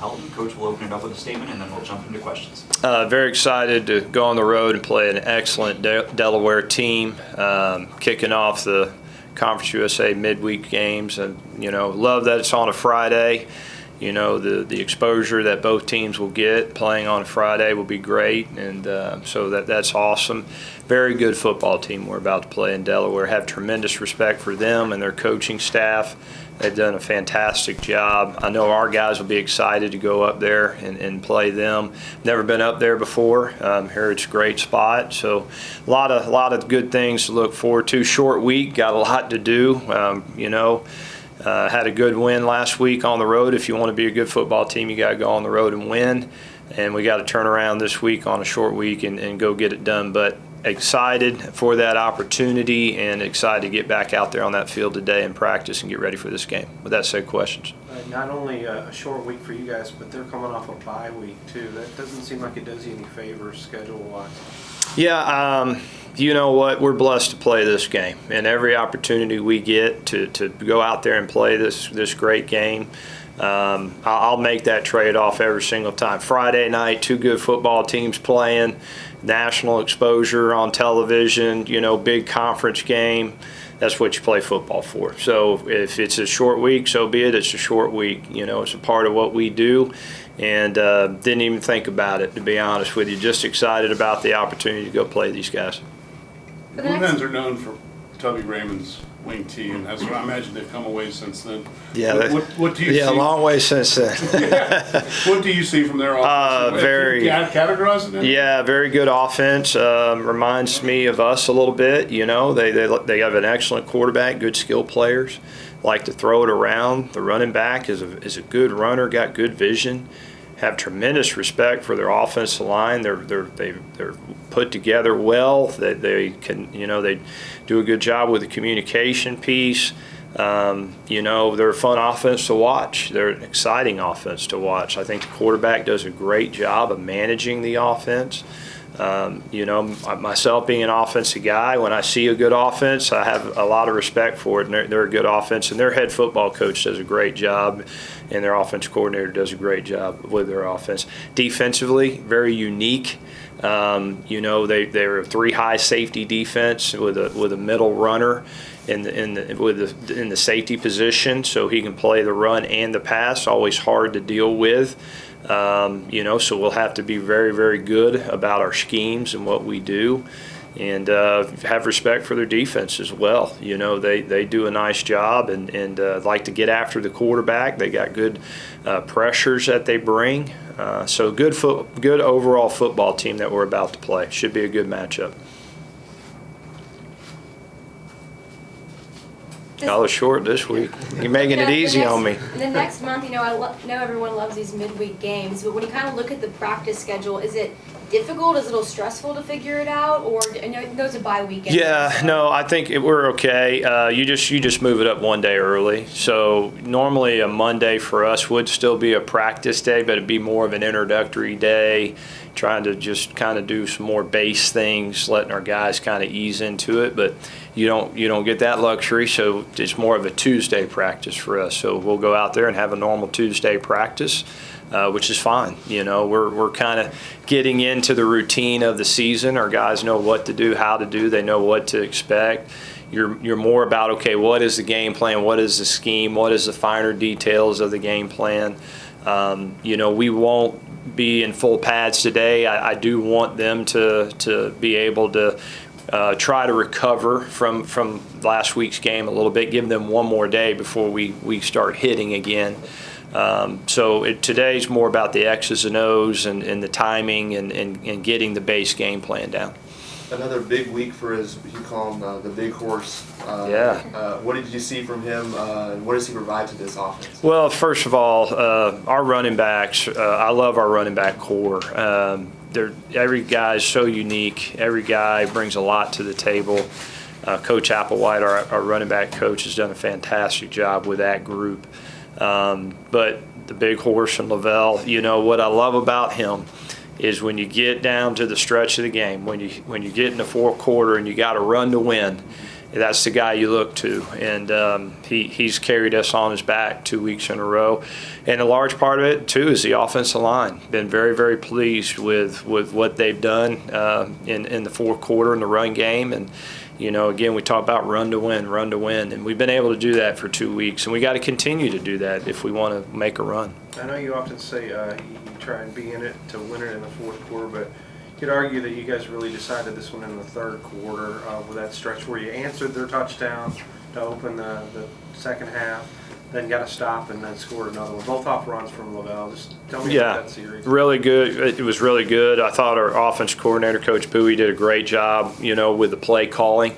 Helton. Coach will open it up with a statement, and then we'll jump into questions. Very excited to go on the road and play an excellent Delaware team, kicking off the Conference USA midweek games. And, love that it's on a Friday. The exposure that both teams will get playing on a Friday will be great, and so that's awesome. Very good football team we're about to play in Delaware. Have tremendous respect for them and their coaching staff. They've done a fantastic job. I know our guys will be excited to go up there and play them. Never been up there before. Here it's a great spot. So a lot of good things to look forward to. Short week, got a lot to do. Had a good win last week on the road. If you want to be a good football team, you got to go on the road and win. And we got to turn around this week on a short week and go get it done. But excited for that opportunity and excited to get back out there on that field today and practice and get ready for this game. With that said, questions? Not only a short week for you guys, but they're coming off a bye week too. That doesn't seem like it does you any favors schedule-wise. Yeah, you know what? We're blessed to play this game, and every opportunity we get to go out there and play this great game, I'll make that trade-off every single time. Friday night, two good football teams playing, national exposure on television, big conference game. That's what you play football for. So if it's a short week, so be it. It's a short week. It's a part of what we do. And didn't even think about it, to be honest with you. Just excited about the opportunity to go play these guys. The Blue Hens are known for Tubby Raymond's wing tee, and that's what I imagine they've come away since then. Yeah, what do you see? Yeah, a long way since then. Yeah. What do you see from their offense? Very. Categorize it? Yeah, very good offense. Reminds me of us a little bit. They have an excellent quarterback, good skill players. Like to throw it around. The running back is a good runner, got good vision. Have tremendous respect for their offensive line. They're put together well. They can they do a good job with the communication piece. They're a fun offense to watch. They're an exciting offense to watch. I think the quarterback does a great job of managing the offense. Myself being an offensive guy, when I see a good offense, I have a lot of respect for it, and they're a good offense, and their head football coach does a great job, and their offense coordinator does a great job with their offense. Defensively, very unique. They're a three high safety defense with a middle runner in the safety position, so he can play the run and the pass. Always hard to deal with. So we'll have to be very, very good about our schemes and what we do, and have respect for their defense as well. They do a nice job and like to get after the quarterback. They got good pressures that they bring. So good overall football team that we're about to play. Should be a good matchup. I was short this week. You're making it easy on me. The next month, I know everyone loves these midweek games, but when you kind of look at the practice schedule, is it difficult? Is it a little stressful to figure it out? Or I know those are bye weekends. Yeah, no, I think we're okay. You just move it up one day early. So normally a Monday for us would still be a practice day, but it'd be more of an introductory day, trying to just kind of do some more base things, letting our guys kind of ease into it. But you don't get that luxury, so it's more of a Tuesday practice for us. So we'll go out there and have a normal Tuesday practice, which is fine. We're kind of getting into the routine of the season. Our guys know what to do, how to do. They know what to expect. You're more about, okay, what is the game plan? What is the scheme? What is the finer details of the game plan? We won't be in full pads today. I do want them to be able to try to recover from last week's game a little bit, give them one more day before we start hitting again. Today's more about the X's and O's and the timing and getting the base game plan down. Another big week for his, you call him the big horse. What did you see from him, and what does he provide to this offense? Well, first of all, our running backs, I love our running back core. Every guy is so unique. Every guy brings a lot to the table. Coach Applewhite, our running back coach, has done a fantastic job with that group. But the big horse in Lavelle, what I love about him is when you get down to the stretch of the game, when you get in the fourth quarter and you got to run to win, that's the guy you look to, and he's carried us on his back 2 weeks in a row. And a large part of it too is the offensive line. Been very, very pleased with what they've done in the fourth quarter in the run game. And again, we talk about run to win, and we've been able to do that for 2 weeks, and we got to continue to do that if we want to make a run. I know you often say you try and be in it to win it in the fourth quarter, but you could argue that you guys really decided this one in the third quarter with that stretch where you answered their touchdown to open the second half, then got a stop and then scored another one. Both off runs from Lavelle. Just tell me about that series. Really good. It was really good. I thought our offense coordinator, Coach Bowie, did a great job, with the play calling.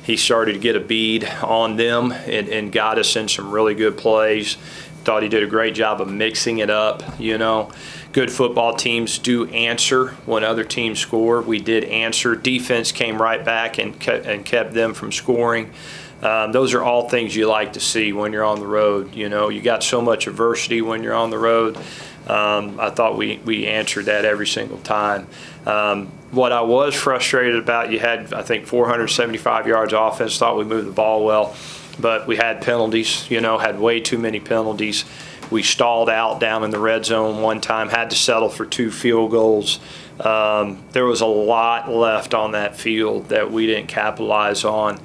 He started to get a bead on them and got us in some really good plays. Thought he did a great job of mixing it up. Good football teams do answer when other teams score. We did answer. Defense came right back and kept them from scoring. Those are all things you like to see when you're on the road. You got so much adversity when you're on the road. I thought we answered that every single time. What I was frustrated about, you had, I think, 475 yards offense, thought we moved the ball well, but we had penalties, had way too many penalties. We stalled out down in the red zone one time, had to settle for 2 field goals. There was a lot left on that field that we didn't capitalize on.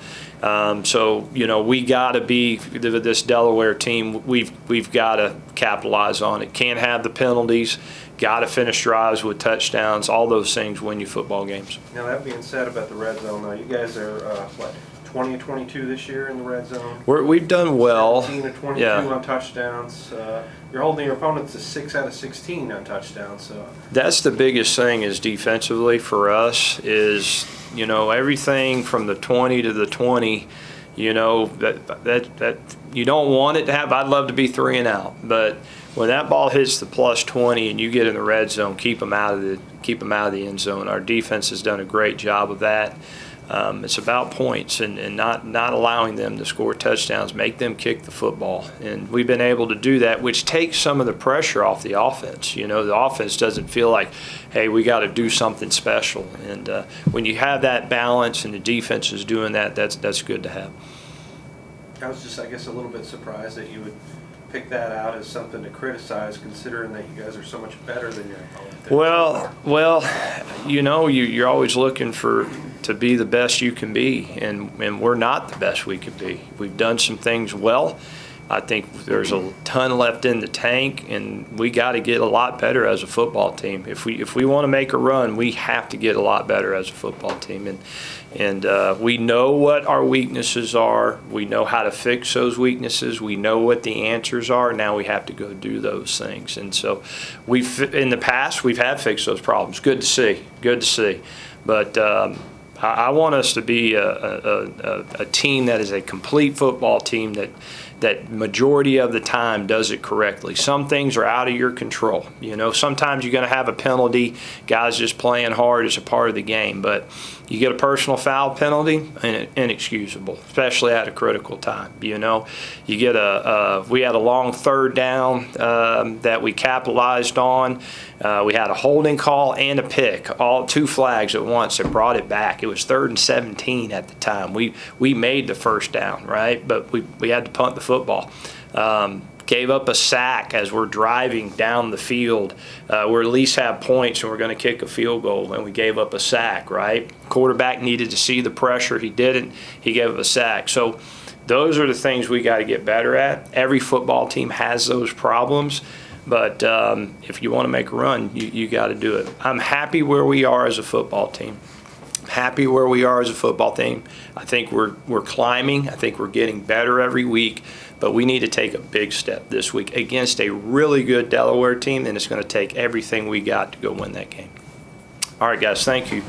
So we got to be this Delaware team. We've got to capitalize on it. Can't have the penalties. Got to finish drives with touchdowns. All those things win you football games. Now that being said about the red zone, though, you guys are 20 of 22 this year in the red zone. We've done well. 17 of 22 on touchdowns. You're holding your opponents to 6 out of 16 on touchdowns. So that's the biggest thing is defensively for us is everything from the 20 to the 20. That you don't want it to have. I'd love to be 3 and out, but when that ball hits the plus 20 and you get in the red zone, keep them out of the end zone. Our defense has done a great job of that. It's about points and not allowing them to score touchdowns, make them kick the football. And we've been able to do that, which takes some of the pressure off the offense. The offense doesn't feel like, hey, we got to do something special. And when you have that balance and the defense is doing that, that's good to have. I was just, I guess, a little bit surprised that you would pick that out as something to criticize, considering that you guys are so much better than your opponent. Well, you're always looking to be the best you can be, and we're not the best we can be. We've done some things well. I think there's a ton left in the tank, and we got to get a lot better as a football team. If we want to make a run, we have to get a lot better as a football team. And we know what our weaknesses are. We know how to fix those weaknesses. We know what the answers are. Now we have to go do those things. And so in the past, we've had fixed those problems. Good to see. Good to see. But I want us to be a team that is a complete football team that majority of the time does it correctly. Some things are out of your control. Sometimes you're going to have a penalty. Guys just playing hard is a part of the game. But you get a personal foul penalty, inexcusable, especially at a critical time. You get we had a long third down that we capitalized on. We had a holding call and a pick, all 2 flags at once that brought it back. It was 3rd and 17 at the time. We made the first down, right? But we had to punt the football. Gave up a sack as we're driving down the field. We at least have points and we're going to kick a field goal, and we gave up a sack, right? Quarterback needed to see the pressure. He didn't. He gave up a sack. So those are the things we got to get better at. Every football team has those problems. But if you want to make a run, you got to do it. I'm happy where we are as a football team. Happy where we are as a football team. I think we're climbing. I think we're getting better every week. But we need to take a big step this week against a really good Delaware team, and it's going to take everything we got to go win that game. All right, guys, thank you.